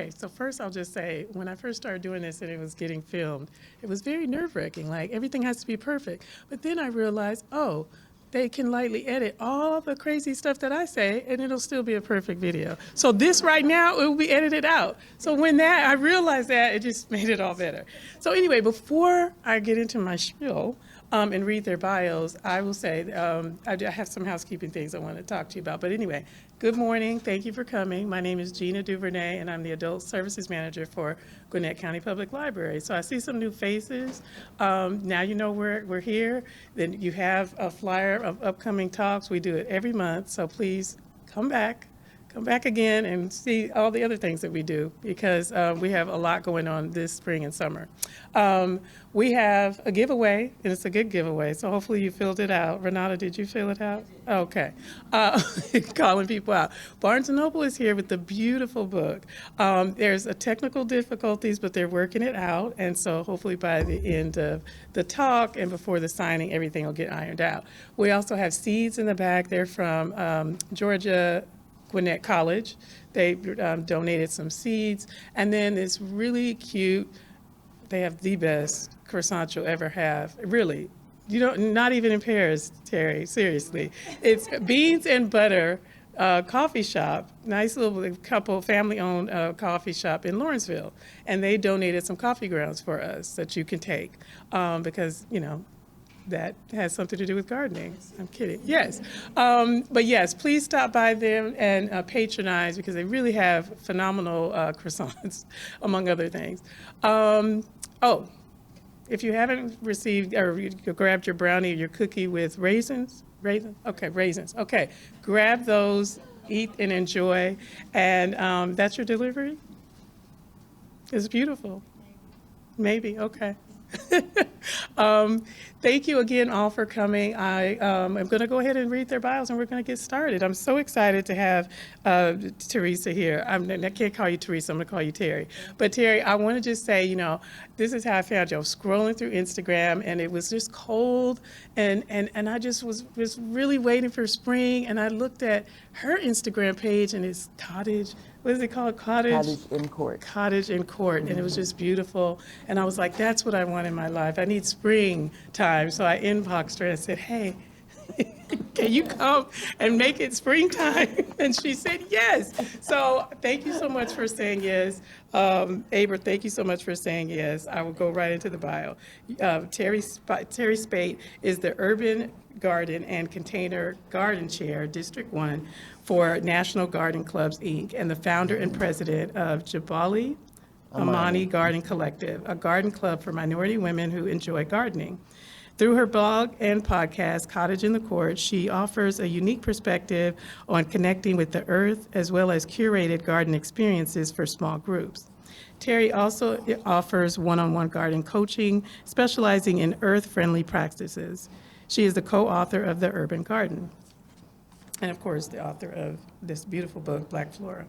Okay, so first I'll just say, when I first started doing this and it was getting filmed, it was very nerve-wracking, like everything has to be perfect. But then I realized, oh, they can lightly edit all the crazy stuff that I say and it'll still be a perfect video. So this right now, it will be edited out. So when I realized that, it just made it all better. So anyway, before I get into my spiel, and read their bios, I will say I have some housekeeping things I want to talk to you about. But anyway, good morning. Thank you for coming. My name is Gina Duvernay, and I'm the Adult Services Manager for Gwinnett County Public Library. So I see some new faces. Now you know we're here. Then you have a flyer of upcoming talks. We do it every month, so please come back. Come back again and see all the other things that we do, because we have a lot going on this spring and summer. We have a giveaway, and it's a good giveaway, so hopefully you filled it out. Renata, did you fill it out? Okay. Calling people out. Barnes & Noble is here with the beautiful book. There's a technical difficulties, but they're working it out, and so hopefully by the end of the talk and before the signing, everything will get ironed out. We also have seeds in the back. They're from Georgia Gwinnett College. They donated some seeds. And then this really cute, they have the best croissant you'll ever have. Really, you don't, not even in Paris, Terry, seriously. It's beans and butter coffee shop, nice little couple family-owned coffee shop in Lawrenceville. And they donated some coffee grounds for us that you can take because, you know, that has something to do with gardening. I'm kidding. Yes. But yes, please stop by them and patronize, because they really have phenomenal croissants, among other things. Oh, if you haven't received or you grabbed your brownie or your cookie with raisins, okay, raisins. Okay, grab those, eat and enjoy. And that's your delivery? It's beautiful. Maybe, okay. Thank you again all for coming. I am going to go ahead and read their bios and we're going to get started. I'm so excited to have Teresa here. I can't call you Teresa, I'm going to call you Terry. But Terry, I want to just say, you know, this is how I found you. I was scrolling through Instagram and it was just cold and I just was really waiting for spring, and I looked at her Instagram page and it's cottage. What is it called? Cottage in Court. Cottage in Court, and it was just beautiful. And I was like, that's what I want in my life. I need springtime. So I inboxed her and said, hey, can you come and make it springtime? And she said yes. So thank you so much for saying yes. Aber, thank you so much for saying yes. I will go right into the bio. Terry Speight is the Urban Garden and Container Garden Chair, District 1 for National Garden Clubs, Inc., and the founder and president of Jabali Amani Garden Collective, a garden club for minority women who enjoy gardening. Through her blog and podcast, Cottage in the Court, she offers a unique perspective on connecting with the earth, as well as curated garden experiences for small groups. Terry also offers one-on-one garden coaching, specializing in earth-friendly practices. She is the co-author of The Urban Garden, and of course, the author of this beautiful book, Black Flora.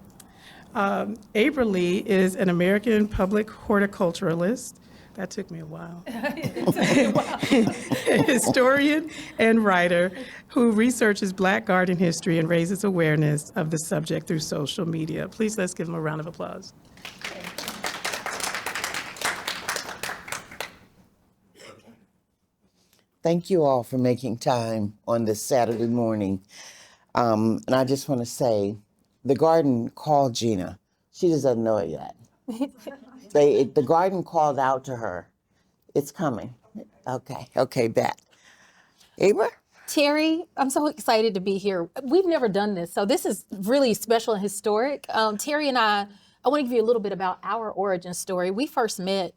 Aber Lee is an American public horticulturalist. That took me a while. Historian and writer who researches Black garden history and raises awareness of the subject through social media. Please, let's give him a round of applause. Thank you all for making time on this Saturday morning. And I just want to say, the garden called Gina. She just doesn't know it yet. The garden called out to her. It's coming. Okay, bet. Aber? Terry, I'm so excited to be here. We've never done this, so this is really special and historic. Terry and I want to give you a little bit about our origin story. We first met,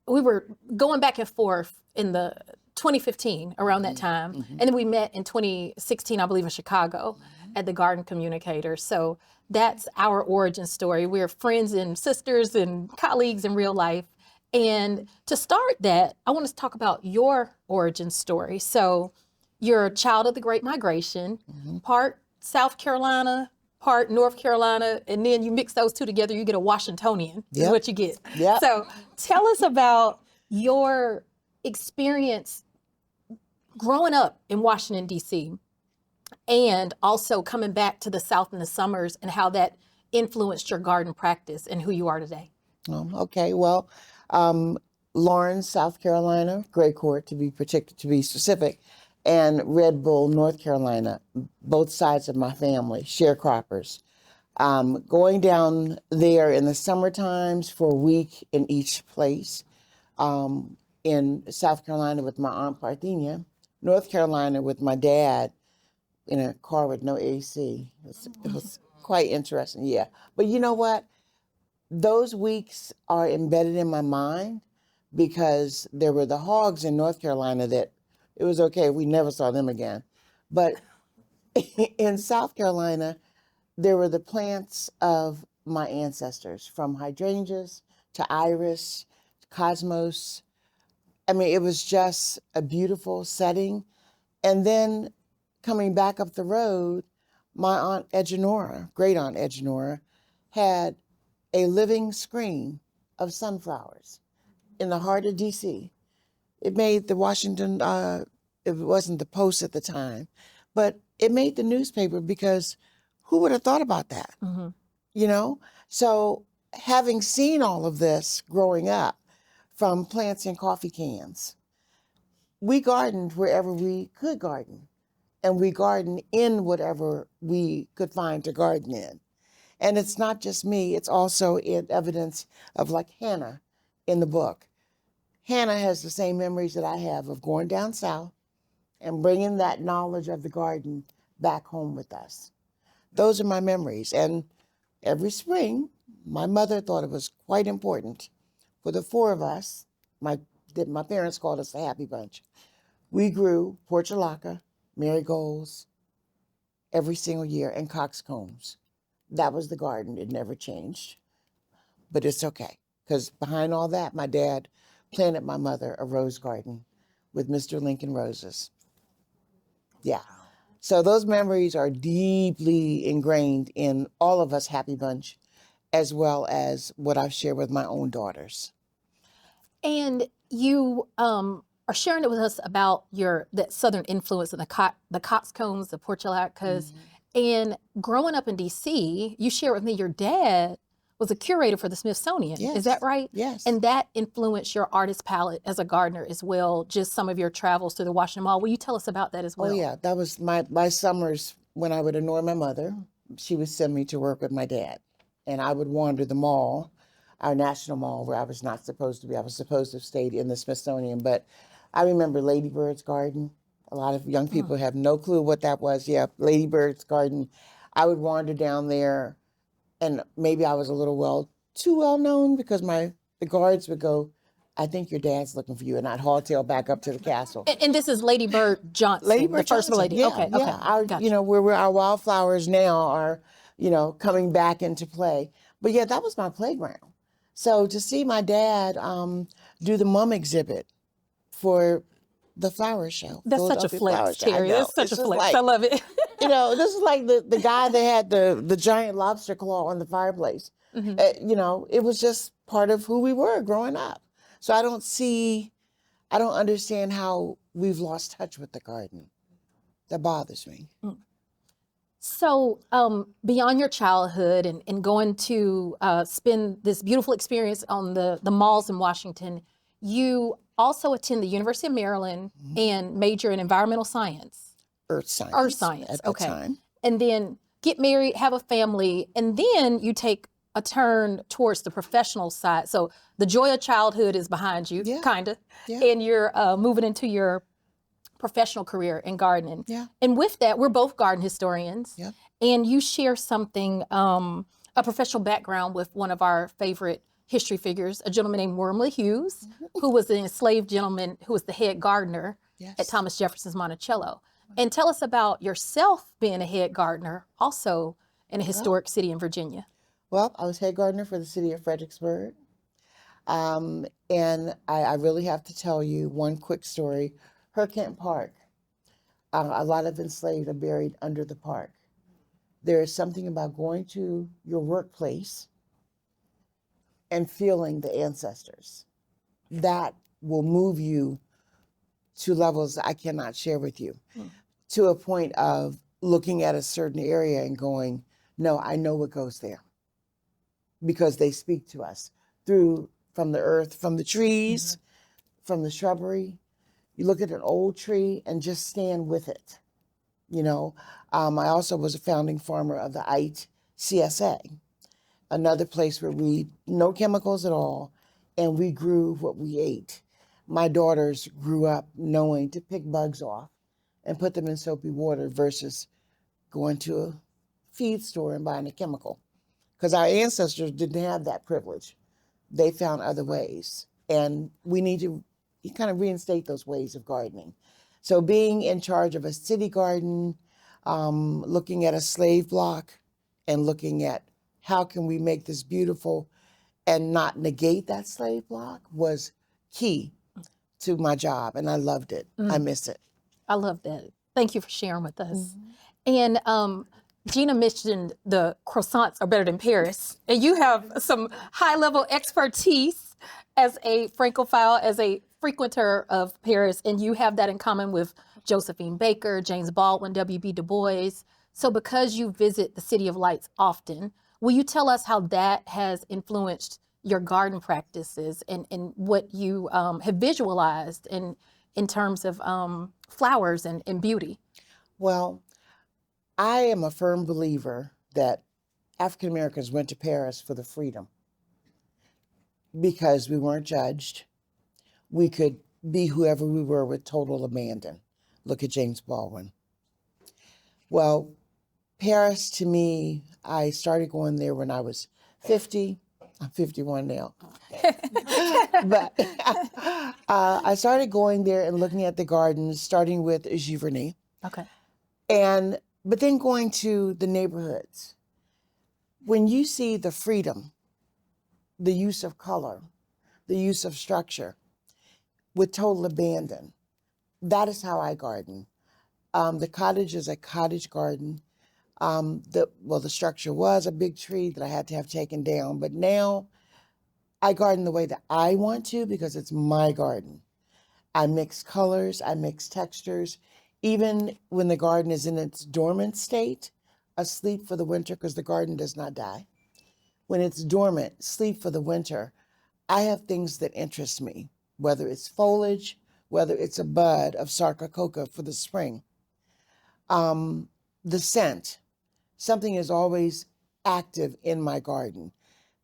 we were going back and forth in the 2015, around that time. And then we met in 2016, I believe, in Chicago at the Garden Communicator. So that's our origin story. We're friends and sisters and colleagues in real life. And to start that, I want to talk about your origin story. So you're a child of the Great Migration, part South Carolina, part North Carolina, and then you mix those two together, you get a Washingtonian, is what you get. So tell us about your experience growing up in Washington, D.C., and also coming back to the South in the summers and how that influenced your garden practice and who you are today? Okay, well, Lawrence, South Carolina, Gray Court to be specific, and Red Bull, North Carolina, both sides of my family, sharecroppers. Going down there in the summer times for a week in each place, in South Carolina with my Aunt Parthenia, North Carolina with my dad in a car with no AC. It was quite interesting, yeah. But you know what? Those weeks are embedded in my mind because there were the hogs in North Carolina that it was okay, we never saw them again. But in South Carolina, there were the plants of my ancestors, from hydrangeas to iris, cosmos. I mean, it was just a beautiful setting. And then coming back up the road, my Aunt Edgenora, great Aunt Edgenora, had a living screen of sunflowers in the heart of DC. It made the Washington, it wasn't the Post at the time, but it made the newspaper because who would have thought about that? Mm-hmm. You know? So having seen all of this growing up, from plants in coffee cans, we gardened wherever we could garden, and we gardened in whatever we could find to garden in. And it's not just me, it's also in evidence of, like, Hannah in the book. Hannah has the same memories that I have of going down south and bringing that knowledge of the garden back home with us. Those are my memories. And every spring, my mother thought it was quite important for the four of us. My parents called us the Happy Bunch. We grew portulaca, marigolds every single year, and coxcombs. That was the garden. It never changed. But it's okay, because behind all that, my dad planted my mother a rose garden with Mr. Lincoln roses. Yeah. So those memories are deeply ingrained in all of us Happy Bunch, as well as what I've shared with my own daughters. And you are sharing it with us about that Southern influence and the coxcombs, the portulacas. And growing up in DC, you shared with me your dad was a curator for the Smithsonian. Yes. Is that right? Yes. And that influenced your artist palette as a gardener as well, just some of your travels through the Washington Mall. Will you tell us about that as well? Oh, yeah. That was my summers when I would annoy my mother. She would send me to work with my dad. And I would wander the mall, our national mall, where I was not supposed to be. I was supposed to have stayed in the Smithsonian. But I remember Lady Bird's garden. A lot of young people have no clue what that was. Yeah, Lady Bird's garden. I would wander down there, and maybe I was a little too well known, because the guards would go, "I think your dad's looking for you," and I'd hardtail back up to the castle. And this is Lady Bird Johnson, Lady Bird the first Johnson, lady. yeah, Okay, yeah. okay. Our, Gotcha. where our wildflowers now are, coming back into play. But yeah, that was my playground. So to see my dad do the mum exhibit for the flower show. That's such a Philadelphia Flower flex, Show. I Terry. know. That's such It's a just flex. like, I love it. this is like the guy that had the giant lobster claw on the fireplace. It was just part of who we were growing up. So I don't understand how we've lost touch with the garden. That bothers me. So beyond your childhood and going to spend this beautiful experience on the malls in Washington, you also attend the University of Maryland and major in environmental science. Earth science. Earth science, at okay. the time. And then get married, have a family, and then you take a turn towards the professional side. So the joy of childhood is behind you, Yeah. kind of, Yeah. and you're moving into your professional career in gardening. Yeah. And with that, we're both garden historians. Yeah. And you share something, a professional background with one of our favorite history figures, a gentleman named Wormley Hughes, who was an enslaved gentleman who was the head gardener Yes. at Thomas Jefferson's Monticello. And tell us about yourself being a head gardener, also in a historic city in Virginia. Well, I was head gardener for the city of Fredericksburg. And I really have to tell you one quick story. Kent Park, a lot of enslaved are buried under the park. There is something about going to your workplace and feeling the ancestors that will move you to levels I cannot share with you, to a point of looking at a certain area and going, no, I know what goes there. because they speak to us from the earth, from the trees, from the shrubbery. You look at an old tree and just stand with it. You know, I also was a founding farmer of the IT CSA, another place where we no chemicals at all, and we grew what we ate. My daughters grew up knowing to pick bugs off and put them in soapy water versus going to a feed store and buying a chemical. Because our ancestors didn't have that privilege. They found other ways. And we need to kind of reinstate those ways of gardening. So being in charge of a city garden, looking at a slave block and looking at how can we make this beautiful and not negate that slave block was key to my job. And I loved it. I miss it. I love that. Thank you for sharing with us. And Gina mentioned the croissants are better than Paris. And you have some high-level expertise as a Francophile, as a frequenter of Paris, and you have that in common with Josephine Baker, James Baldwin, W.B. Du Bois. So because you visit the City of Lights often, will you tell us how that has influenced your garden practices and what you have visualized in terms of flowers and beauty? Well, I am a firm believer that African Americans went to Paris for the freedom because we weren't judged. We could be whoever we were with total abandon. Look at James Baldwin. Well, Paris to me, I started going there when I was 50. I'm 51 now. But I started going there and looking at the gardens, starting with Giverny. Okay. But then going to the neighborhoods. When you see the freedom, the use of color, the use of structure with total abandon, that is how I garden. The cottage is a cottage garden. The structure was a big tree that I had to have taken down, but now I garden the way that I want to because it's my garden. I mix colors, I mix textures, even when the garden is in its dormant state, asleep for the winter because the garden does not die. When it's dormant, sleep for the winter, I have things that interest me, whether it's foliage, whether it's a bud of sarcococa for the spring. The scent, something is always active in my garden.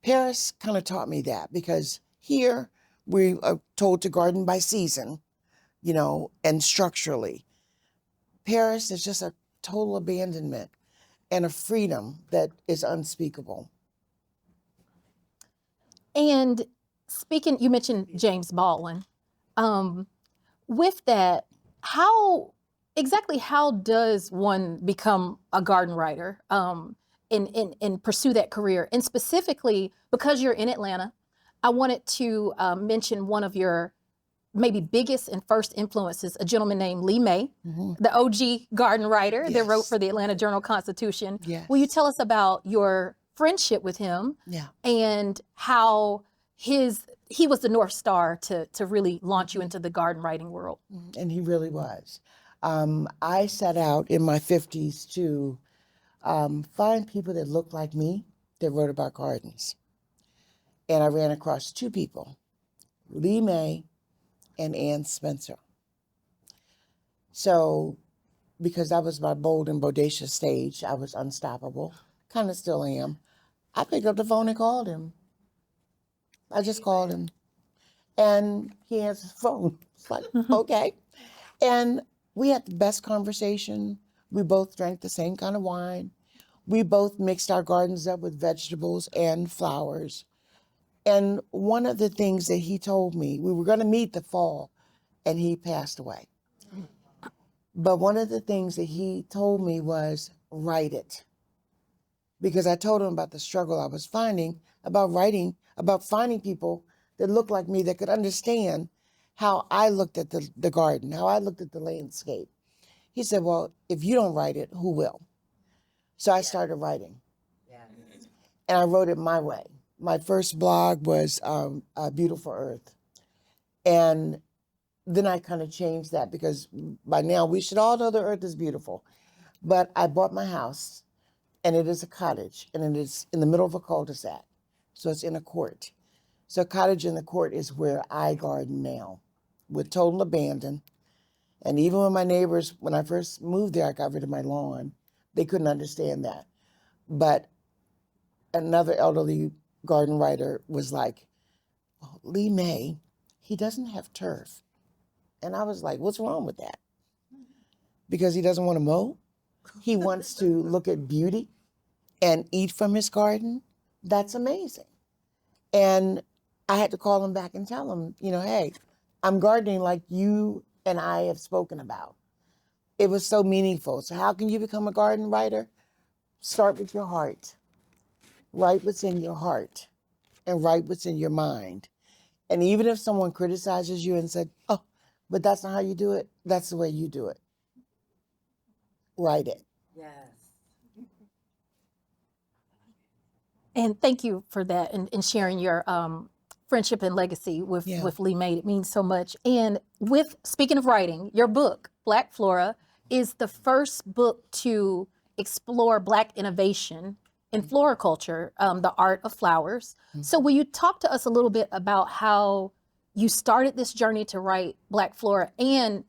Paris kind of taught me that because here we are told to garden by season, you know, and structurally. Paris is just a total abandonment and a freedom that is unspeakable. And speaking, you mentioned James Baldwin. With that, exactly how does one become a garden writer and pursue that career? And specifically, because you're in Atlanta, I wanted to mention one of your maybe biggest and first influences, a gentleman named Lee May, the OG garden writer that wrote for the Atlanta Journal-Constitution. Yes. Will you tell us about your friendship with him and how he was the North Star to really launch you into the garden writing world? And he really was. I set out in my 50s to find people that looked like me that wrote about gardens. And I ran across two people, Lee May and Ann Spencer. So, because that was my bold and bodacious stage, I was unstoppable, kind of still am. I picked up the phone and called him. I just called him. And he answered the phone. It's like, okay. And we had the best conversation. We both drank the same kind of wine. We both mixed our gardens up with vegetables and flowers. And one of the things that he told me, we were going to meet the fall, and he passed away. But one of the things that he told me was, write it. Because I told him about the struggle I was finding, about writing, about finding people that looked like me that could understand how I looked at the garden, how I looked at the landscape. He said, well, if you don't write it, who will? So I started writing. And I wrote it my way. My first blog was Beautiful Earth. And then I kind of changed that because by now we should all know the earth is beautiful. But I bought my house, and it is a cottage, and it is in the middle of a cul-de-sac. So it's in a court. So cottage in the court is where I garden now, with total abandon. And even when my neighbors, when I first moved there, I got rid of my lawn. They couldn't understand that. But another elderly garden writer was like, oh, Lee May, he doesn't have turf. And I was like, what's wrong with that? Because he doesn't want to mow? He wants to look at beauty and eat from his garden? That's amazing. And I had to call him back and tell him, hey, I'm gardening like you and I have spoken about. It was so meaningful. So how can you become a garden writer? Start with your heart. Write what's in your heart and write what's in your mind. And even if someone criticizes you and said, oh, but that's not how you do it, that's the way you do it. Write it. Yes. And thank you for that and sharing your friendship and legacy with Lee May. It means so much. And speaking of writing, your book, Black Flora, is the first book to explore Black innovation in floriculture, the art of flowers. Mm-hmm. So will you talk to us a little bit about how you started this journey to write Black Flora, and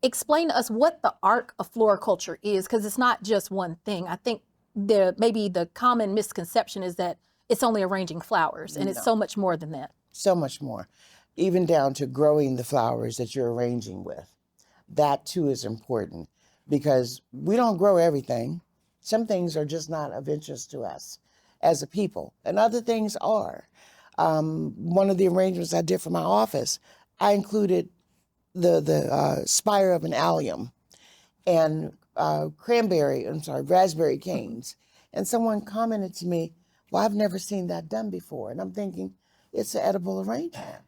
explain to us what the art of floriculture is, because it's not just one thing. I think maybe the common misconception is that it's only arranging flowers, and it's so much more than that. So much more, even down to growing the flowers that you're arranging with. That too is important, because we don't grow everything. Some things are just not of interest to us as a people, and other things are. One of the arrangements I did for my office, I included the spire of an allium and raspberry canes. And someone commented to me, well, I've never seen that done before. And I'm thinking, it's an edible arrangement.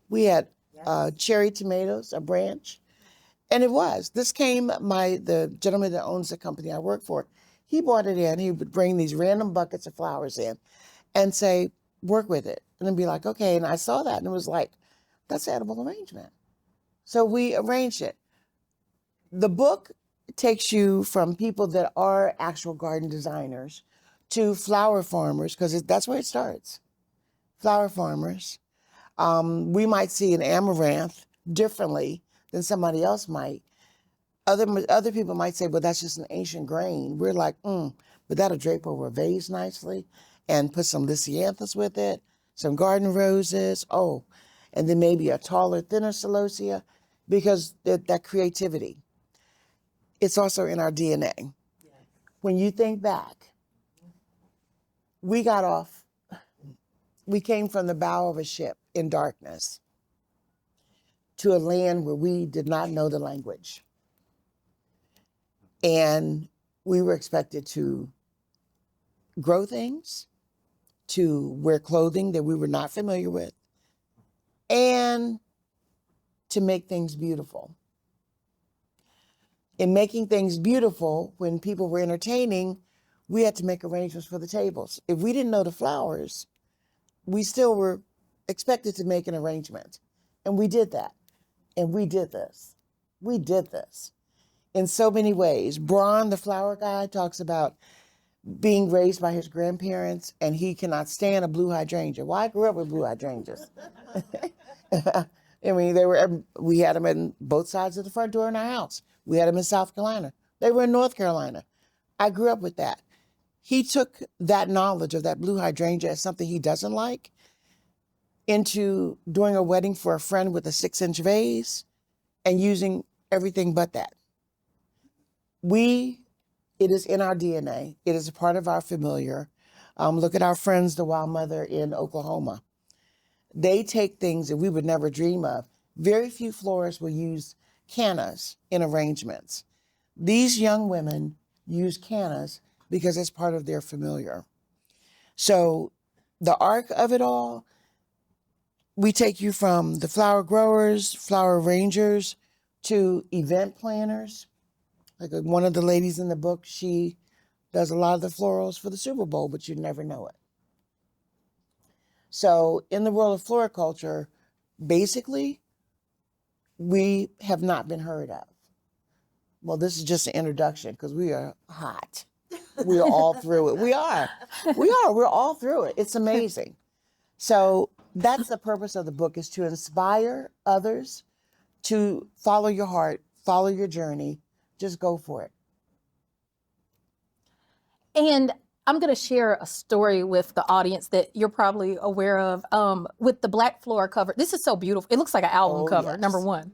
We had cherry tomatoes, a branch, and it was. This came, the gentleman that owns the company I work for, he brought it in. He would bring these random buckets of flowers in and say, work with it. And then be like, okay. And I saw that and it was like, that's an edible arrangement. So we arranged it. The book takes you from people that are actual garden designers to flower farmers, because that's where it starts. Flower farmers. We might see an amaranth differently than somebody else might. Other people might say, well, that's just an ancient grain. We're like, but that'll drape over a vase nicely, and put some lisianthus with it, some garden roses, and then maybe a taller, thinner celosia, because that creativity. It's also in our DNA. Yes. When you think back, we came from the bow of a ship in darkness to a land where we did not know the language. And we were expected to grow things, to wear clothing that we were not familiar with, and to make things beautiful. In making things beautiful, when people were entertaining, we had to make arrangements for the tables. If we didn't know the flowers, we still were expected to make an arrangement. And we did that. And we did this. We did this in so many ways. Braun, the flower guy, talks about being raised by his grandparents, and he cannot stand a blue hydrangea. Well, I grew up with blue hydrangeas. I mean, we had them in both sides of the front door in our house. We had them in South Carolina. They were in North Carolina. I grew up with that. He took that knowledge of that blue hydrangea as something he doesn't like into doing a wedding for a friend with a 6-inch vase and using everything but that. It is in our DNA. It is a part of our familiar. Look at our friends, the Wild Mother in Oklahoma. They take things that we would never dream of. Very few florists will use cannas in arrangements. These young women use cannas because it's part of their familiar. So the arc of it all, we take you from the flower growers, flower arrangers, to event planners. Like one of the ladies in the book, she does a lot of the florals for the Super Bowl, but you'd never know it. So in the world of floriculture, basically, we have not been heard of. Well, this is just an introduction because we are hot. We are all through it. We are. We're all through it. It's amazing. So that's the purpose of the book, is to inspire others to follow your heart, follow your journey. Just go for it. And I'm going to share a story with the audience that you're probably aware of, with the black Flora cover. This is so beautiful. It looks like an album cover, yes. number one.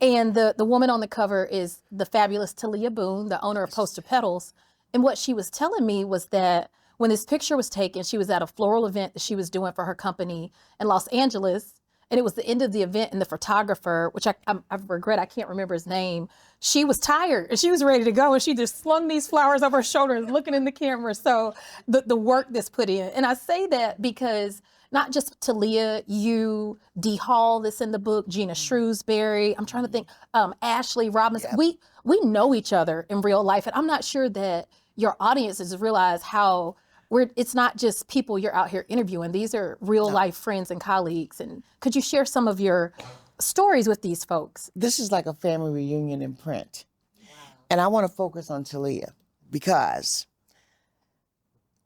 And the woman on the cover is the fabulous Talia Boone, the owner of Poster Petals. And what she was telling me was that when this picture was taken, she was at a floral event that she was doing for her company in Los Angeles. And it was the end of the event, and the photographer, which I regret, I can't remember his name, she was tired and she was ready to go, and she just slung these flowers over her shoulder and looking in the camera. So the work that's put in. And I say that because not just Talia, you, Dee Hall that's in the book, Gina Shrewsbury, I'm trying to think, Ashley Robinson, Yep. we know each other in real life. And I'm not sure that your audiences realize how it's not just people you're out here interviewing. These are real life friends and colleagues. And could you share some of your stories with these folks? This is like a family reunion in print. Wow. And I want to focus on Talia because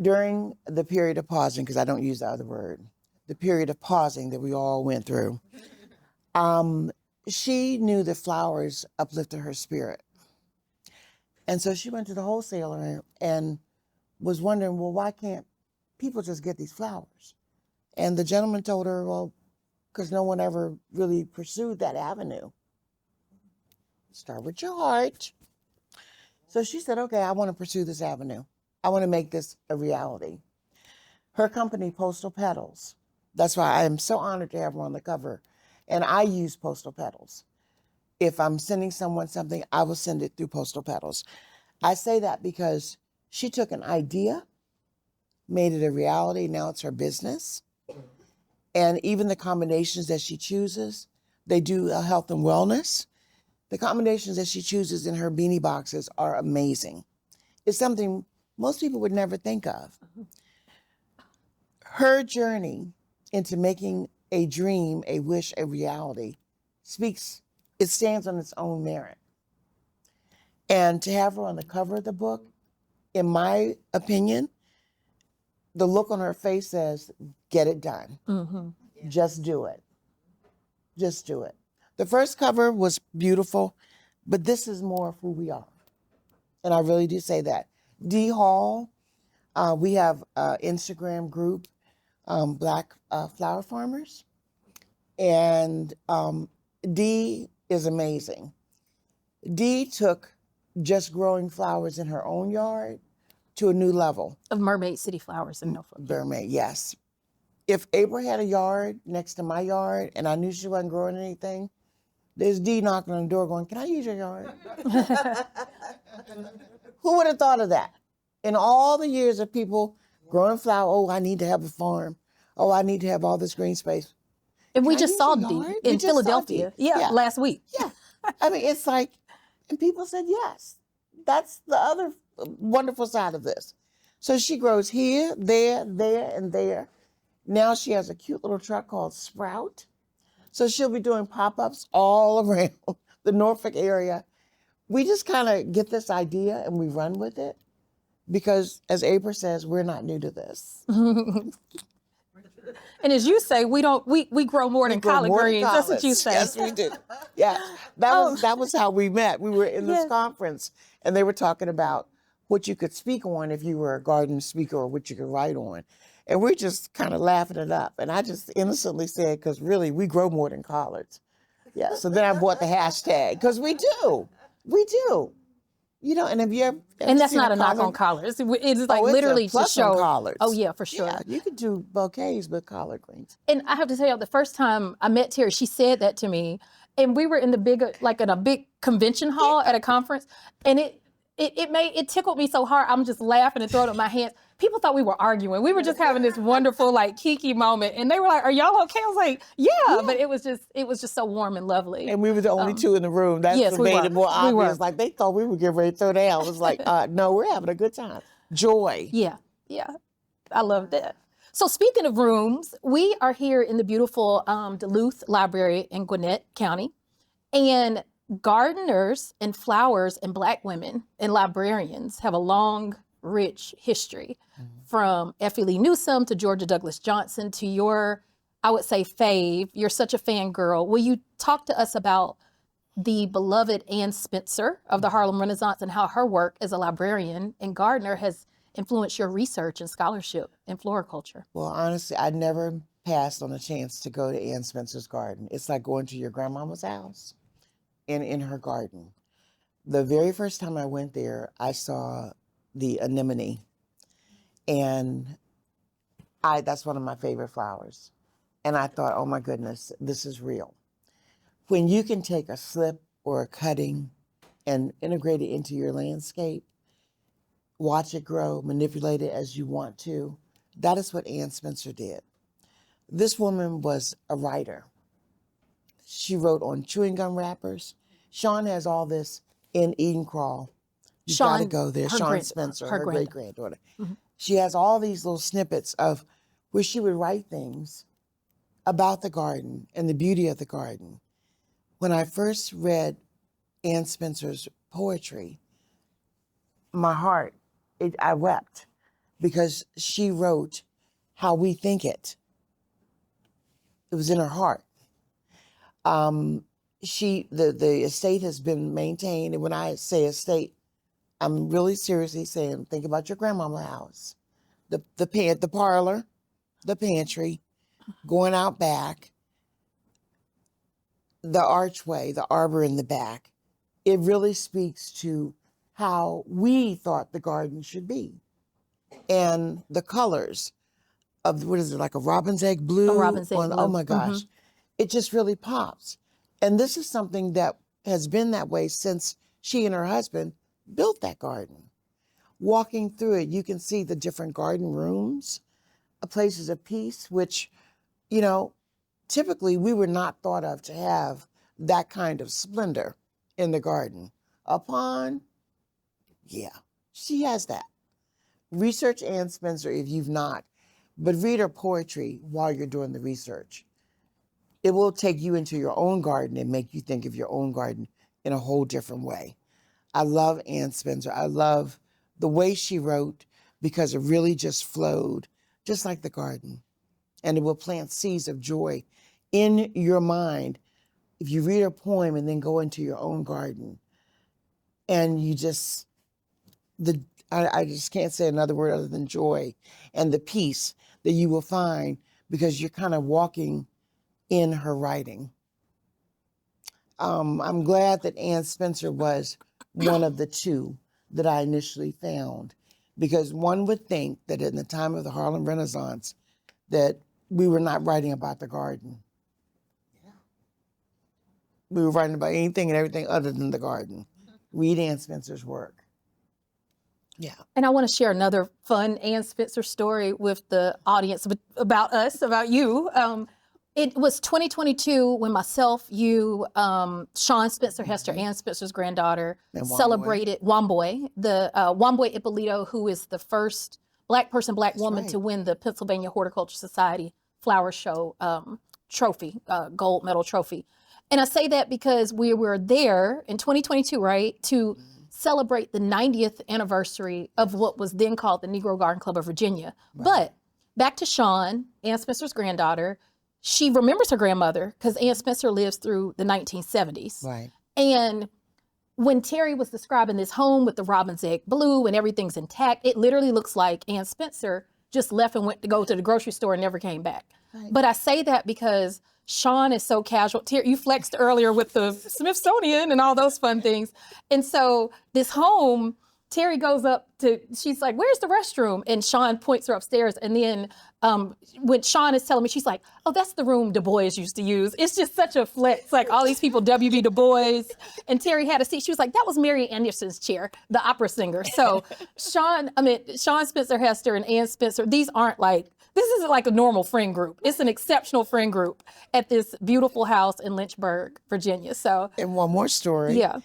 during the period of pausing, because I don't use the other word, the period of pausing that we all went through, she knew that flowers uplifted her spirit. And so she went to the wholesaler and was wondering, well, why can't people just get these flowers? And the gentleman told her, well, because no one ever really pursued that avenue. Start with your heart. So she said, okay, I want to pursue this avenue. I want to make this a reality. Her company, Postal Petals, that's why I am so honored to have her on the cover. And I use Postal Petals. If I'm sending someone something, I will send it through Postal Petals. I say that because she took an idea, made it a reality. Now it's her business. And even the combinations that she chooses, they do health and wellness. The combinations that she chooses in her beanie boxes are amazing. It's something most people would never think of. Her journey into making a dream, a wish, a reality it stands on its own merit. And to have her on the cover of the book, in my opinion, the look on her face says, get it done. Mm-hmm. Just do it. Just do it. The first cover was beautiful, but this is more of who we are. And I really do say that. Dee Hall, we have an Instagram group, Black Flower Farmers. And Dee is amazing. Dee took just growing flowers in her own yard to a new level. Of Mermaid City Flowers in Norfolk. Mermaid, yes. If April had a yard next to my yard and I knew she wasn't growing anything, there's Dee knocking on the door going, can I use your yard? Who would have thought of that? In all the years of people growing flowers, oh, I need to have a farm. Oh, I need to have all this green space. And we Can I just use saw your Dee yard? in We just saw Philadelphia. Dee. Yeah, last week. Yeah. I mean, it's like, and people said yes. That's the other wonderful side of this. So she grows here, there, and there. Now she has a cute little truck called Sprout. So she'll be doing pop-ups all around the Norfolk area. We just kind of get this idea and we run with it because, as April says, we're not new to this. And as you say, we grow more than collard greens. That's what you say. Yes, we do. Yeah, that was how we met. We were in this conference, and they were talking about what you could speak on if you were a garden speaker or what you could write on. And we're just kind of laughing it up. And I just innocently said, because really, we grow more than collards. Yeah, so then I bought the hashtag, because we do. We do. You know, and have you ever And that's seen not a knock collard? on collards. It's like It's literally a to plus show. on collards. Oh, yeah, for sure. Yeah, you could do bouquets with collard greens. And I have to tell you, the first time I met Terry, she said that to me, and we were in in a big convention hall at a conference, and it tickled me so hard. I'm just laughing and throwing up my hands. People thought we were arguing. We were just having this wonderful kiki moment, and they were like, "Are y'all okay?" I was like, "Yeah," but it was just so warm and lovely. And we were the only two in the room. That's yes, what we made were. it more We obvious. were. Like they thought we were getting ready to throw down. It was like, no, we're having a good time. Joy. Yeah, I love that. So speaking of rooms, we are here in the beautiful Duluth Library in Gwinnett County, and gardeners and flowers and Black women and librarians have a long rich history, from Effie Lee Newsome to Georgia Douglas Johnson to your, I would say, fave. You're such a fangirl. Will you talk to us about the beloved Ann Spencer of the Harlem Renaissance and how her work as a librarian and gardener has influenced your research and scholarship in floriculture? Well, honestly, I never passed on a chance to go to Ann Spencer's garden. It's like going to your grandmama's house and in her garden. The very first time I went there, I saw the anemone, and that's one of my favorite flowers. And I thought, oh my goodness, this is real. When you can take a slip or a cutting and integrate it into your landscape, watch it grow, manipulate it as you want to, that is what Ann Spencer did. This woman was a writer. She wrote on chewing gum wrappers. Sean has all this in Eden Crawl. You've got to go there. Sean Spencer, her great-granddaughter. She has all these little snippets of where she would write things about the garden and the beauty of the garden. When I first read Ann Spencer's poetry, my heart, I wept, because she wrote how we think it. It was in her heart. The estate has been maintained, and when I say estate, I'm really seriously saying, think about your grandmama's house. The parlor, the pantry, going out back, the archway, the arbor in the back. It really speaks to how we thought the garden should be. And the colors of, what is it, like a robin's egg blue? A robin's egg blue. Oh my gosh. It just really pops. And this is something that has been that way since she and her husband built that garden. Walking through it, you can see the different garden rooms, places of peace, which, you know, typically we were not thought of to have that kind of splendor in the garden. A pond, yeah, she has that. Research Ann Spencer if you've not, but read her poetry while you're doing the research. It will take you into your own garden and make you think of your own garden in a whole different way. I love Ann Spencer. I love the way she wrote, because it really just flowed, just like the garden. And it will plant seeds of joy in your mind if you read her poem and then go into your own garden. And you just, I just can't say another word other than joy and the peace that you will find, because you're kind of walking in her writing. I'm glad that Ann Spencer was one of the two that I initially found, because one would think that in the time of the Harlem Renaissance that we were not writing about the garden. Yeah. We were writing about anything and everything other than the garden. Read Ann Spencer's work. Yeah. And I want to share another fun Ann Spencer story with the audience about us, about you. It was 2022 when myself, you, Sean Spencer Hester, Ann Spencer's granddaughter, celebrated Wamboy, the Wamboy Ippolito, who is the first Black person, Black woman to win the Pennsylvania Horticulture Society Flower Show trophy, gold medal trophy. And I say that because we were there in 2022, right, to celebrate the 90th anniversary of what was then called the Negro Garden Club of Virginia. Right. But back to Sean, Ann Spencer's granddaughter, she remembers her grandmother because Ann Spencer lives through the 1970s. Right. And when Terry was describing this home with the robin's egg blue and everything's intact, it literally looks like Ann Spencer just left and went to go to the grocery store and never came back. Right. But I say that because Sean is so casual. Terry, you flexed earlier with the Smithsonian and all those fun things. And so this home, Terry goes up to, she's like, where's the restroom? And Sean points her upstairs. And then when Sean is telling me, she's like, oh, that's the room Du Bois used to use. It's just such a flex. Like all these people, W.B. Du Bois. And Terry had a seat. She was like, that was Mary Anderson's chair, the opera singer. So Sean Spencer Hester and Ann Spencer, these aren't like, this isn't like a normal friend group. It's an exceptional friend group at this beautiful house in Lynchburg, Virginia. So. And one more story. Yeah.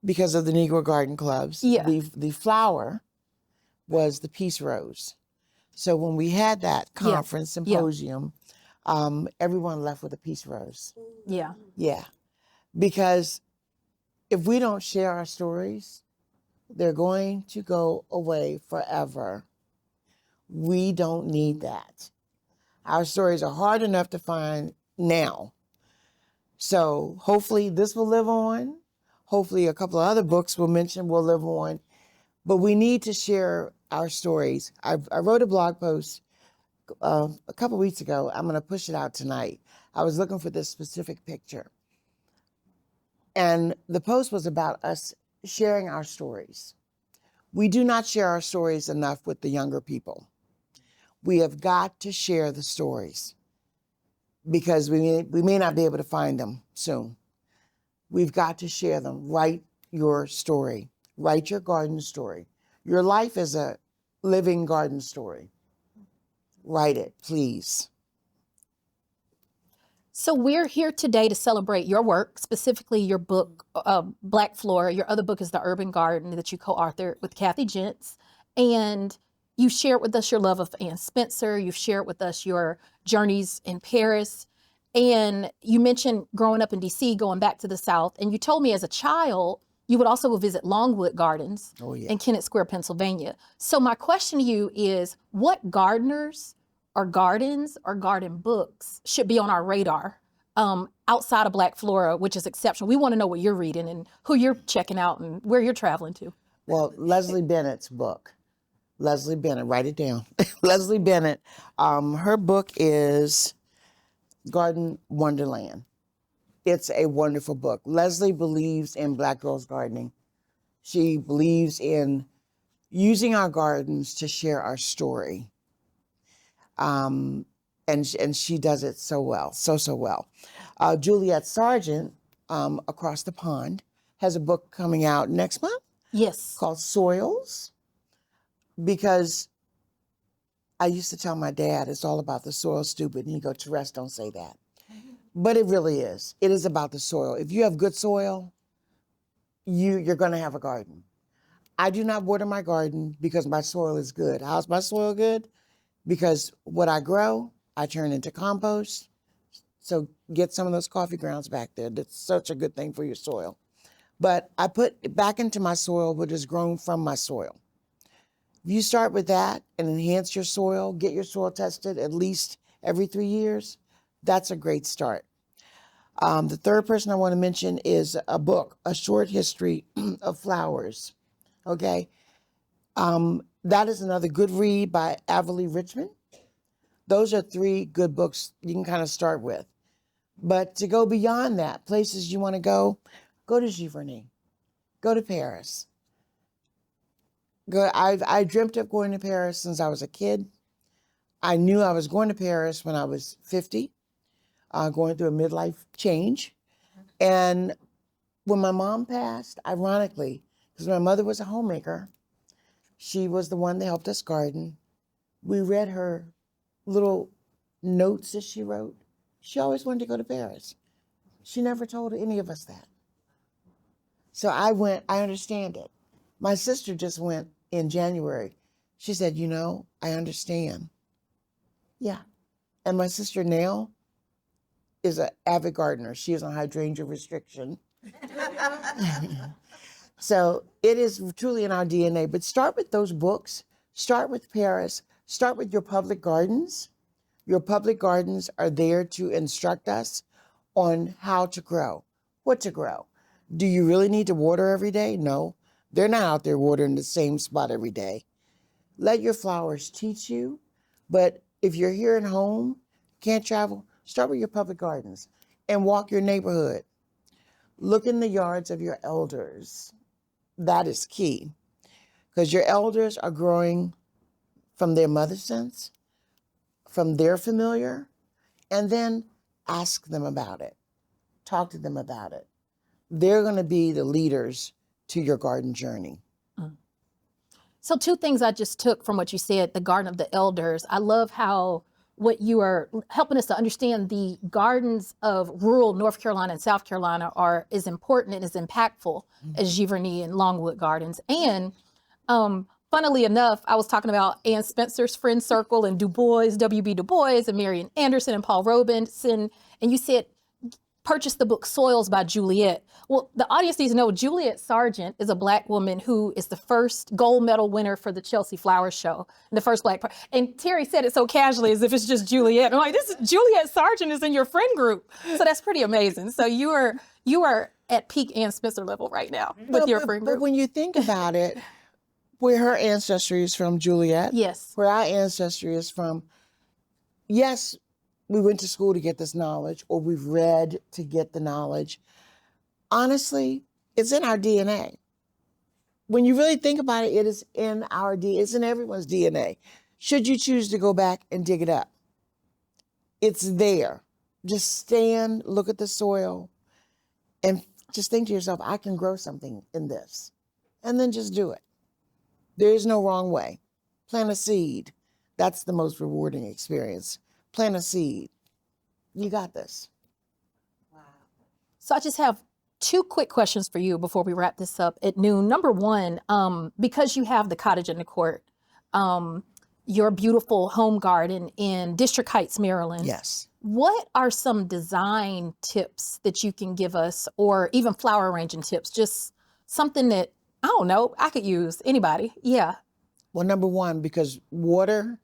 Because of the Negro Garden Clubs, the flower was the peace rose. So when we had that conference, symposium, everyone left with a peace rose. Yeah. Yeah. Because if we don't share our stories, they're going to go away forever. We don't need that. Our stories are hard enough to find now. So hopefully this will live on. Hopefully a couple of other books we'll mention will live on. But we need to share our stories. I wrote a blog post a couple weeks ago. I'm going to push it out tonight. I was looking for this specific picture. And the post was about us sharing our stories. We do not share our stories enough with the younger people. We have got to share the stories because we may not be able to find them soon. We've got to share them. Write your story. Write your garden story. Your life is a living garden story. Write it, please. So we're here today to celebrate your work, specifically your book, Black Flora. Your other book is The Urban Garden that you co-authored with Kathy Gents. And you shared with us your love of Anne Spencer. You've shared with us your journeys in Paris. And you mentioned growing up in D.C., going back to the South. And you told me as a child, you would also go visit Longwood Gardens in Kennett Square, Pennsylvania. So my question to you is, what gardeners or gardens or garden books should be on our radar outside of Black Flora, which is exceptional? We want to know what you're reading and who you're checking out and where you're traveling to. Well, Leslie Bennett's book. Leslie Bennett, write it down. Leslie Bennett, her book is Garden Wonderland. It's a wonderful book. Leslie believes in Black girls gardening. She believes in using our gardens to share our story. And she does it so well, so well. Juliet Sargent, across the pond, has a book coming out next month. Yes. Called Soils, because I used to tell my dad it's all about the soil, stupid, and he'd go, Teresa, don't say that. But it really is. It is about the soil. If you have good soil, you're going to have a garden. I do not water my garden because my soil is good. How's my soil good? Because what I grow, I turn into compost. So get some of those coffee grounds back there. That's such a good thing for your soil. But I put it back into my soil what is grown from my soil. If you start with that and enhance your soil, get your soil tested at least every 3 years, that's a great start. The third person I want to mention is a book, A Short History of Flowers. Okay? That is another good read by Averly Richmond. Those are 3 good books you can kind of start with. But to go beyond that, places you want to go to Giverny, go to Paris. I dreamt of going to Paris since I was a kid. I knew I was going to Paris when I was 50, going through a midlife change. And when my mom passed, ironically, because my mother was a homemaker, she was the one that helped us garden. We read her little notes that she wrote. She always wanted to go to Paris. She never told any of us that. So I went, I understand it. My sister just went in January. She said, I understand. Yeah. And my sister now is an avid gardener. She is on hydrangea restriction. So it is truly in our DNA. But start with those books. Start with Paris. Start with your public gardens. Your public gardens are there to instruct us on how to grow, what to grow. Do you really need to water every day? No. They're not out there watering the same spot every day. Let your flowers teach you. But if you're here at home, can't travel, start with your public gardens and walk your neighborhood. Look in the yards of your elders. That is key, because your elders are growing from their mother sense, from their familiar, and then ask them about it. Talk to them about it. They're going to be the leaders to your garden journey. So 2 things I just took from what you said, the Garden of the Elders. I love how what you are helping us to understand the gardens of rural North Carolina and South Carolina are as important and as impactful as Giverny and Longwood Gardens. And funnily enough, I was talking about Anne Spencer's friend circle and Du Bois, W.B. Du Bois, and Marian Anderson and Paul Robinson. And you said purchased the book Soils by Juliet. Well, the audience needs to know Juliet Sargent is a Black woman who is the first gold medal winner for the Chelsea Flower Show, and the first Black. And Terry said it so casually as if it's just Juliet. I'm like, this is Juliet Sargent is in your friend group, so that's pretty amazing. So you are at peak Ann Spencer level right now with your friend group. But when you think about it, where her ancestry is from, Juliet. Yes. Where our ancestry is from, yes, we went to school to get this knowledge, or we've read to get the knowledge. Honestly, it's in our DNA. When you really think about it, it is in our DNA. It's in everyone's DNA. Should you choose to go back and dig it up, it's there. Just stand, look at the soil, and just think to yourself, I can grow something in this. And then just do it. There is no wrong way. Plant a seed. That's the most rewarding experience. Plant a seed. You got this. Wow. So I just have 2 quick questions for you before we wrap this up at noon. Number one, because you have the cottage and the court, your beautiful home garden in District Heights, Maryland. Yes. What are some design tips that you can give us, or even flower arranging tips? Just something that, I don't know, I could use. Anybody? Yeah. Well, number one, because water,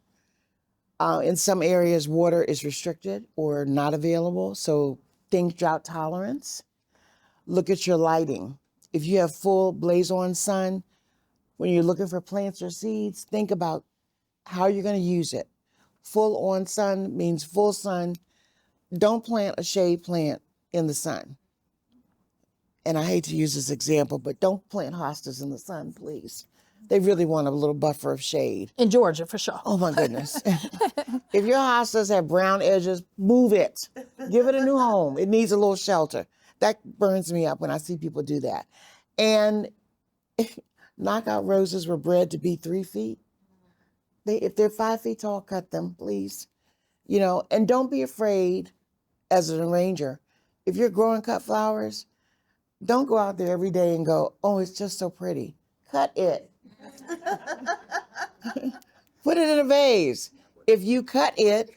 in some areas, water is restricted or not available. So think drought tolerance. Look at your lighting. If you have full blaze-on sun, when you're looking for plants or seeds, think about how you're going to use it. Full on sun means full sun. Don't plant a shade plant in the sun. And I hate to use this example, but don't plant hostas in the sun, please. They really want a little buffer of shade. In Georgia, for sure. Oh my goodness. If your hostas have brown edges, move it. Give it a new home. It needs a little shelter. That burns me up when I see people do that. And knockout roses were bred to be 3 feet. If they're 5 feet tall, cut them, please. You know, and don't be afraid as an arranger. If you're growing cut flowers, don't go out there every day and go, oh, it's just so pretty. Cut it. Put it in a vase. If you cut it,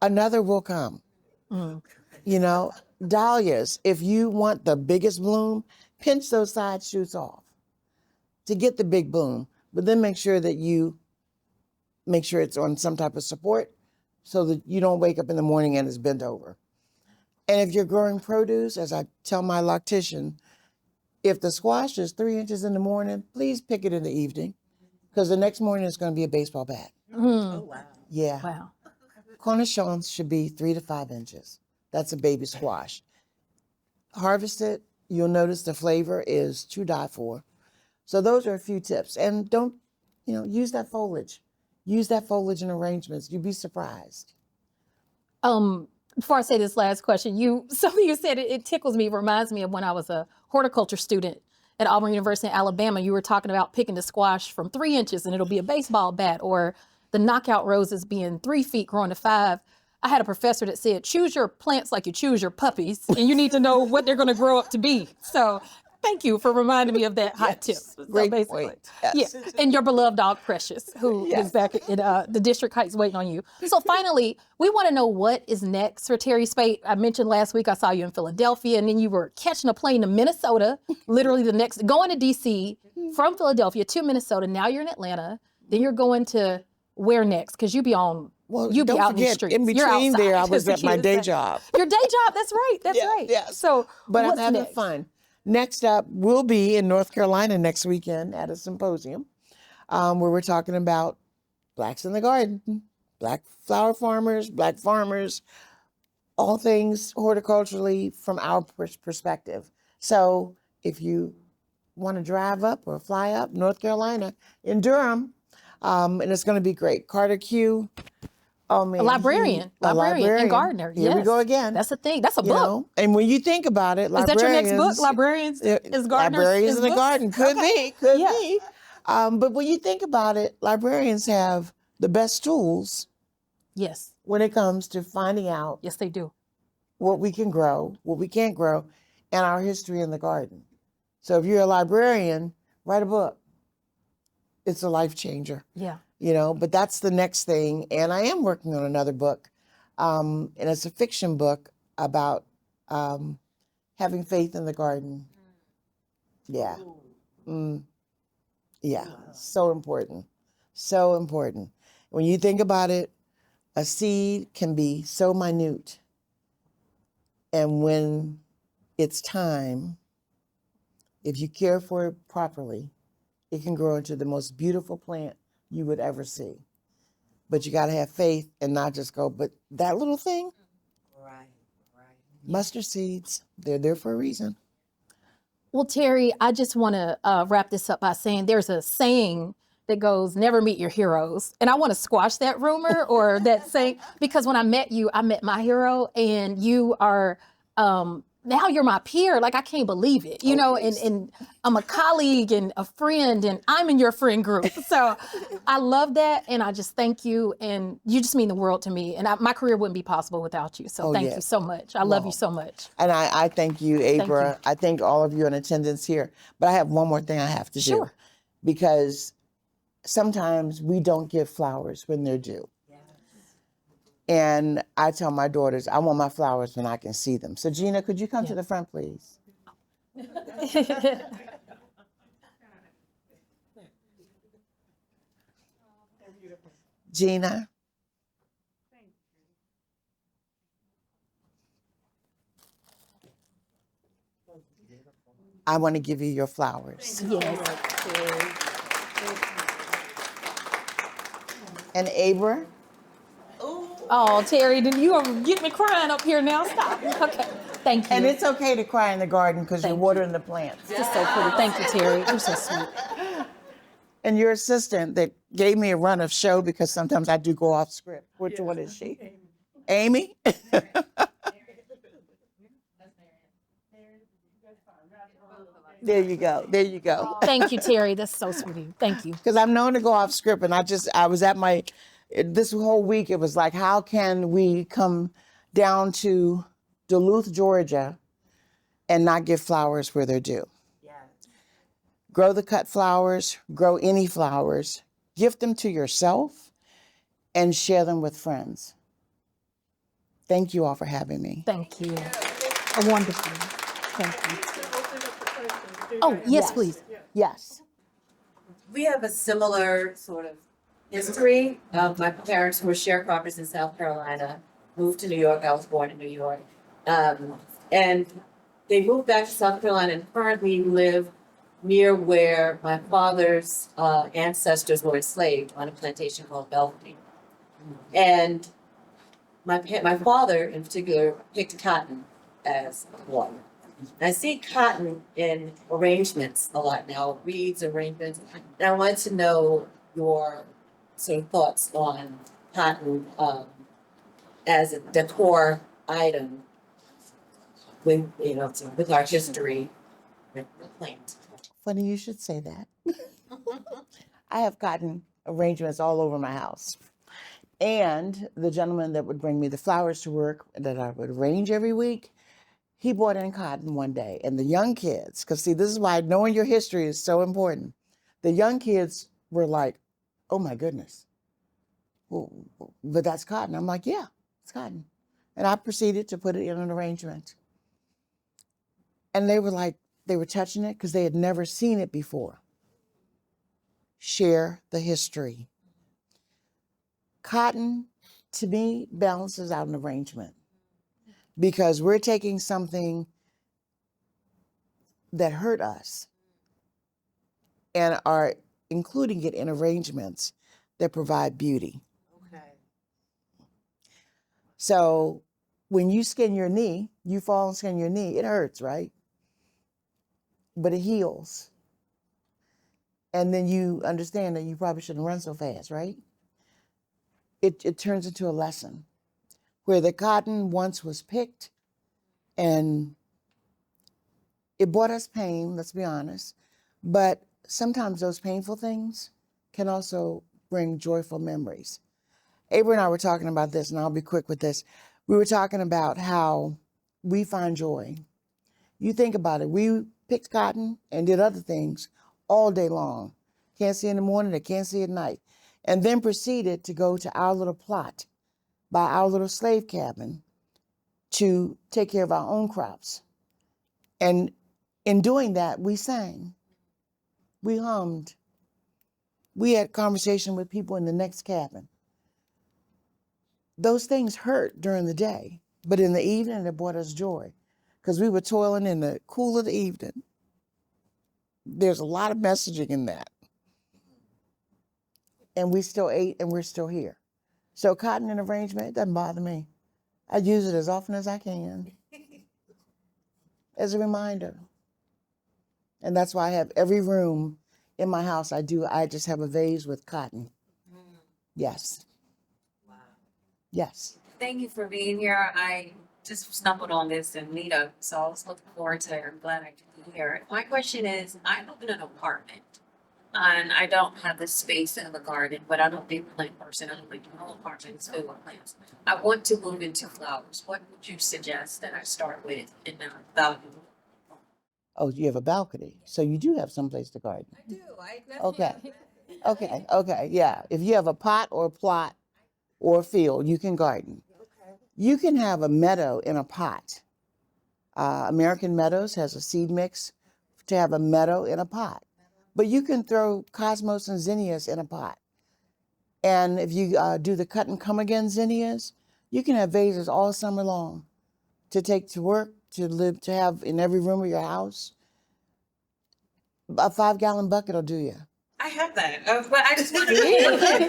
another will come. You know, dahlias, if you want the biggest bloom, pinch those side shoots off to get the big bloom, but then make sure it's on some type of support so that you don't wake up in the morning and it's bent over. And if you're growing produce, as I tell my loctician, if the squash is 3 inches in the morning, please pick it in the evening, because the next morning it's going to be a baseball bat. Oh, wow. Yeah. Wow. Cornichons should be 3 to 5 inches. That's a baby squash. Harvest it, you'll notice the flavor is to die for. So those are a few tips. And don't, use that foliage. Use that foliage in arrangements. You'd be surprised. Before I say this last question, something you said, it tickles me, reminds me of when I was a horticulture student at Auburn University in Alabama. You were talking about picking the squash from 3 inches and it'll be a baseball bat, or the knockout roses being 3 feet growing to 5. I had a professor that said, choose your plants like you choose your puppies, and you need to know what they're going to grow up to be. So thank you for reminding me of that hot tip. So Great basically, point. Yes. yeah. And your beloved dog, Precious, who is back in the District Heights waiting on you. So finally, we want to know what is next for Terry Speight. I mentioned last week I saw you in Philadelphia, and then you were catching a plane to Minnesota, literally going to D.C. from Philadelphia to Minnesota. Now you're in Atlanta. Then you're going to where next? Because you be out in the streets. In between there, I was at my day job. Your day job, that's right, right. Yeah. So, but what's I'm having next? fun. Next up, we'll be in North Carolina next weekend at a symposium where we're talking about Blacks in the garden, Black flower farmers, Black farmers, all things horticulturally from our perspective. So if you want to drive up or fly up, North Carolina in Durham, and it's going to be great. Carter Q. Oh man, A librarian and gardener. Here we go again. That's a thing. That's a book. And when you think about it, Is that your next book? Librarians is gardeners. Librarians in the books? garden. Could be. But when you think about it, librarians have the best tools. Yes. When it comes to finding out. Yes, they do. What we can grow, what we can't grow, and our history in the garden. So if you're a librarian, write a book. It's a life changer. Yeah. But that's the next thing. And I am working on another book. And it's a fiction book about having faith in the garden. Yeah. Yeah, so important. So important. When you think about it, a seed can be so minute. And when it's time, if you care for it properly, it can grow into the most beautiful plant you would ever see. But you got to have faith and not just go, but that little thing, Right. mustard seeds, they're there for a reason. Well, Terry, I just want to wrap this up by saying there's a saying that goes, never meet your heroes. And I want to squash that rumor or that saying, because when I met you, I met my hero, and you are, now you're my peer. Like, I can't believe it, you know, and I'm a colleague and a friend, and I'm in your friend group. So I love that. And I just thank you. And you just mean the world to me. And my career wouldn't be possible without you. So thank you so much. I love you so much. And I thank you, Abra. you. I thank all of you in attendance here. But I have one more thing I have to do. Sure. Because sometimes we don't give flowers when they're due. And I tell my daughters, I want my flowers when I can see them. So Gina, could you come to the front, please? Gina. I want to give you your flowers. Yes. And Abra. Oh, Terry, then you are getting me crying up here now. Stop. Okay. Thank you. And it's okay to cry in the garden because you're watering the plants. just so pretty. Thank you, Terry. You're so sweet. And your assistant that gave me a run of show because sometimes I do go off script. Which one is she? Amy? There you go. There you go. Thank you, Terry. That's so sweet of you. Thank you. Because I'm known to go off script, and I was at this whole week, it was like, how can we come down to Duluth, Georgia, and not give flowers where they're due? Grow the cut flowers, grow any flowers, gift them to yourself, and share them with friends. Thank you all for having me. Thank you. Wonderful. Thank you. Oh, yes, please. Yes. We have a similar sort of history. My parents were sharecroppers in South Carolina, moved to New York. I was born in New York. And they moved back to South Carolina and currently live near where my father's ancestors were enslaved on a plantation called Belfry. And my father, in particular, picked cotton as one. I see cotton in arrangements a lot now, reeds, arrangements. And I wanted to know your sort of thoughts on cotton as a decor item with, with our history with the plant. Funny you should say that. I have cotton arrangements all over my house. And the gentleman that would bring me the flowers to work that I would arrange every week, he brought in cotton one day. And the young kids, because see, this is why knowing your history is so important. The young kids were like, oh my goodness. Well, but that's cotton. I'm like, yeah, it's cotton. And I proceeded to put it in an arrangement. And they were like, they were touching it because they had never seen it before. Share the history. Cotton, to me, balances out an arrangement because we're taking something that hurt us and are including it in arrangements that provide beauty. Okay. So when you skin your knee, you fall and skin your knee, it hurts, right? But it heals. And then you understand that you probably shouldn't run so fast, right? It turns into a lesson where the cotton once was picked and it brought us pain, let's be honest, but sometimes those painful things can also bring joyful memories. Abra and I were talking about this, and I'll be quick with this. We were talking about how we find joy. You think about it, we picked cotton and did other things all day long. Can't see in the morning, they can't see at night. And then proceeded to go to our little plot by our little slave cabin to take care of our own crops. And in doing that, we sang, we hummed, we had conversation with people in the next cabin. Those things hurt during the day, but in the evening, it brought us joy because we were toiling in the cool of the evening. There's a lot of messaging in that. And we still ate and we're still here. So cotton and arrangement, it doesn't bother me. I use it as often as I can as a reminder. And that's why I have every room in my house I just have a vase with cotton. Yes. Wow. Yes. Thank you for being here. I just stumbled on this in meetup, so I was looking forward to it. I'm glad I could be here. My question is, I live in an apartment and I don't have the space in the garden, but I'm a big plant person. I like the whole apartment is filled with plants. I want to move into flowers. What would you suggest that I start with in the value? Oh, you have a balcony. So you do have someplace to garden. I do. Okay. Okay. Yeah. If you have a pot or a plot or a field, you can garden. Okay. You can have a meadow in a pot. American Meadows has a seed mix to have a meadow in a pot. But you can throw cosmos and zinnias in a pot. And if you do the cut and come again zinnias, you can have vases all summer long to take to work, to live, to have in every room of your house. A 5-gallon bucket will do you. I have that, but I just want to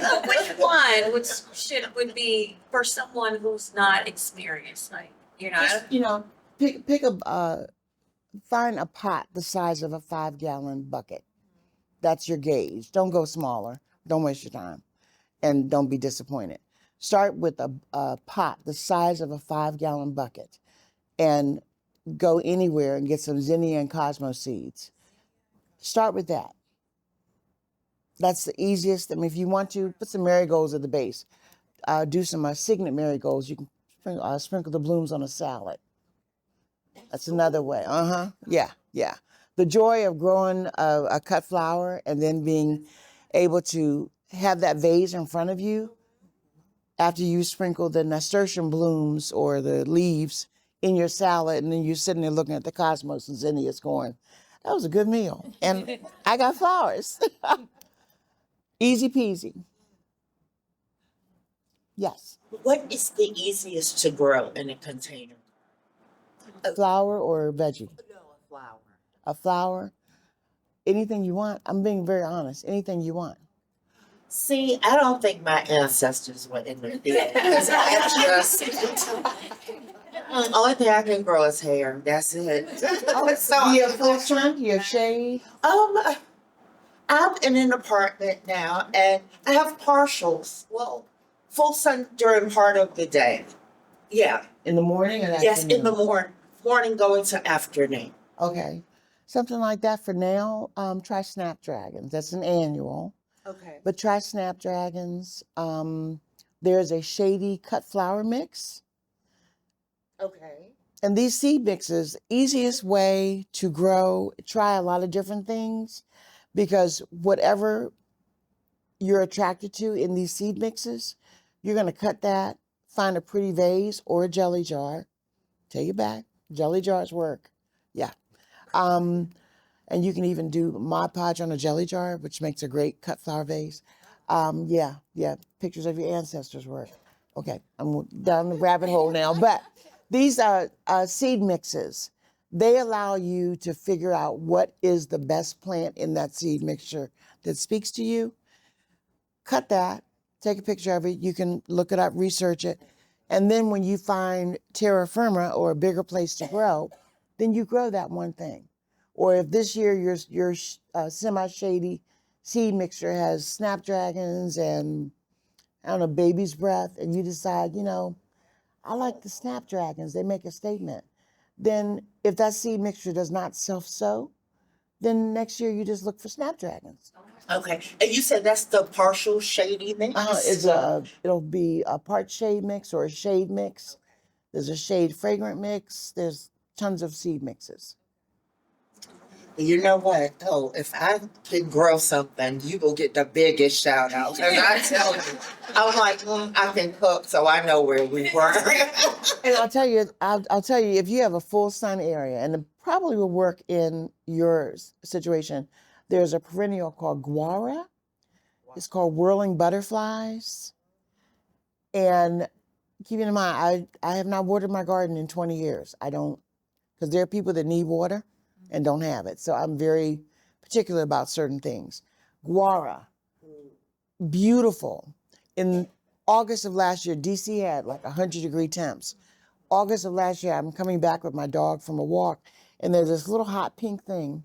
know which one would be for someone who's not experienced, like Find a pot the size of a 5-gallon bucket. That's your gauge. Don't go smaller. Don't waste your time, and don't be disappointed. Start with a pot the size of a 5-gallon bucket, and go anywhere and get some zinnia and cosmos seeds. Start with that. That's the easiest. I mean, if you want to, put some marigolds at the base. Do some signet marigolds. You can sprinkle the blooms on a salad. That's another way. Yeah. The joy of growing a cut flower and then being able to have that vase in front of you after you sprinkle the nasturtium blooms or the leaves in your salad, and then you're sitting there looking at the cosmos and zinnias going, that was a good meal. And I got flowers. Easy peasy. Yes. What is the easiest to grow in a container? A flower or a veggie? No, a flower. A flower? Anything you want. I'm being very honest. Anything you want. See, I don't think my ancestors were in the because I just only thing I can grow is hair. That's it. So you have full sun, you have shade. I'm in an apartment now, and I have partials. Well, full sun during part of the day. Yeah. In the morning or Yes, afternoon? in the morning going to afternoon. Okay. Something like that for now. Try snapdragons. That's an annual. Okay. But try snapdragons. There's a shady cut flower mix. Okay. And these seed mixes, easiest way to grow, try a lot of different things, because whatever you're attracted to in these seed mixes, you're going to cut that, find a pretty vase or a jelly jar. Take it back. Jelly jars work. Yeah. And you can even do Mod Podge on a jelly jar, which makes a great cut flower vase. Yeah. Pictures of your ancestors work. Okay, I'm down the rabbit hole now. But these are seed mixes. They allow you to figure out what is the best plant in that seed mixture that speaks to you. Cut that, take a picture of it. You can look it up, research it. And then when you find terra firma or a bigger place to grow, then you grow that one thing. Or if this year your semi-shady seed mixture has snapdragons and, I don't know, baby's breath, and you decide, I like the snapdragons, they make a statement. Then if that seed mixture does not self-sow, then next year you just look for snapdragons. Okay. And you said that's the partial shady mix? It'll be a part shade mix or a shade mix. There's a shade fragrant mix. There's tons of seed mixes. You know what? Oh, if I can grow something, you will get the biggest shout out. And I tell you, I'm like, I can cook, so I know where we were. And I'll tell you, if you have a full sun area, and it probably will work in your situation, there's a perennial called guara. It's called whirling butterflies. And keeping in mind, I have not watered my garden in 20 years. I don't, because there are people that need water and don't have it. So I'm very particular about certain things. Guara, beautiful. In August of last year, DC had like 100-degree temps. August of last year, I'm coming back with my dog from a walk, and there's this little hot pink thing.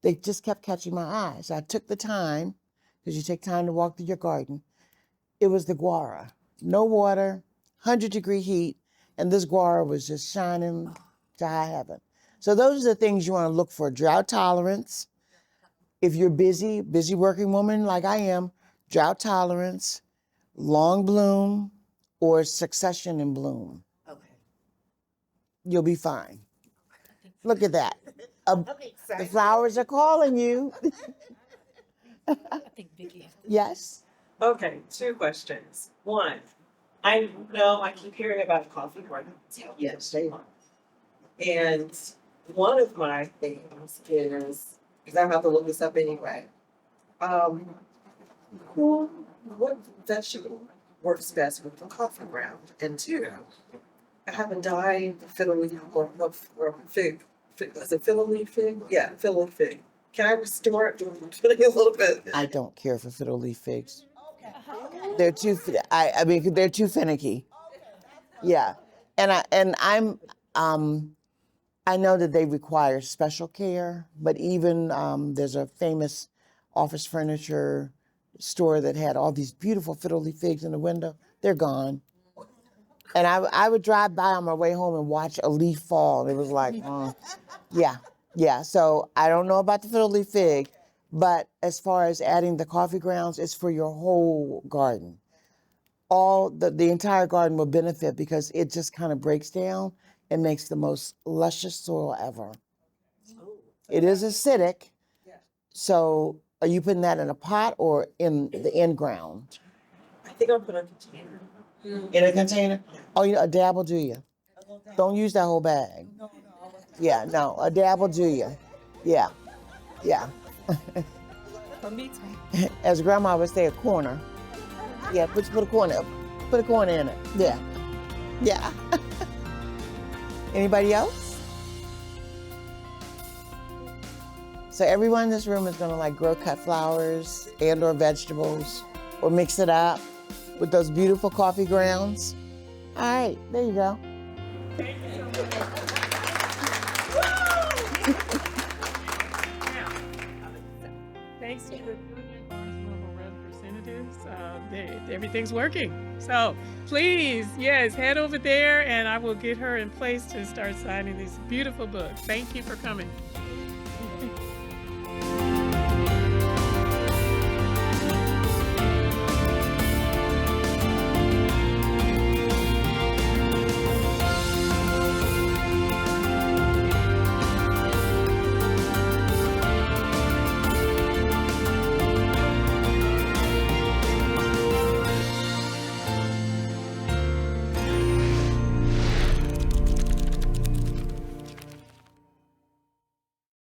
They just kept catching my eye. So I took the time, because you take time to walk through your garden. It was the guara. No water, 100-degree heat, and this guara was just shining to high heaven. So those are the things you want to look for. Drought tolerance. If you're busy working woman like I am, drought tolerance, long bloom, or succession in bloom. Okay. You'll be fine. Look at that. The flowers are calling you. I think Vicky. Yes. Okay, 2 questions. One, I know I keep hearing about coffee garden. Yes, they are. And one of my things is, because I have to look this up anyway, what vegetable works best with the coffee ground? And 2, I have a dying fiddle leaf or fig. Is it fiddle leaf fig? Yeah, fiddle leaf fig. Can I restore it? A little bit. I don't care for fiddle leaf figs. They're too. I mean, they're too finicky. Yeah, and I'm. I know that they require special care, but even there's a famous office furniture store that had all these beautiful fiddle leaf figs in the window. They're gone. And I would drive by on my way home and watch a leaf fall. And it was like, yeah. So I don't know about the fiddle leaf fig, but as far as adding the coffee grounds, it's for your whole garden. All the entire garden will benefit because it just kind of breaks down and makes the most luscious soil ever. It is acidic. So are you putting that in a pot or in the in-ground? I think I'll put it in a container. In a container? Oh, a dab will do you. Don't use that whole bag. Yeah, no, a dab will do you. Yeah. As grandma would say, a corner. Yeah, put a corner in it. Yeah. Anybody else? So everyone in this room is gonna grow cut flowers and or vegetables or mix it up with those beautiful coffee grounds. All right, there you go. Thanks to the local representatives, everything's working. So please, yes, head over there and I will get her in place to start signing these beautiful books. Thank you for coming.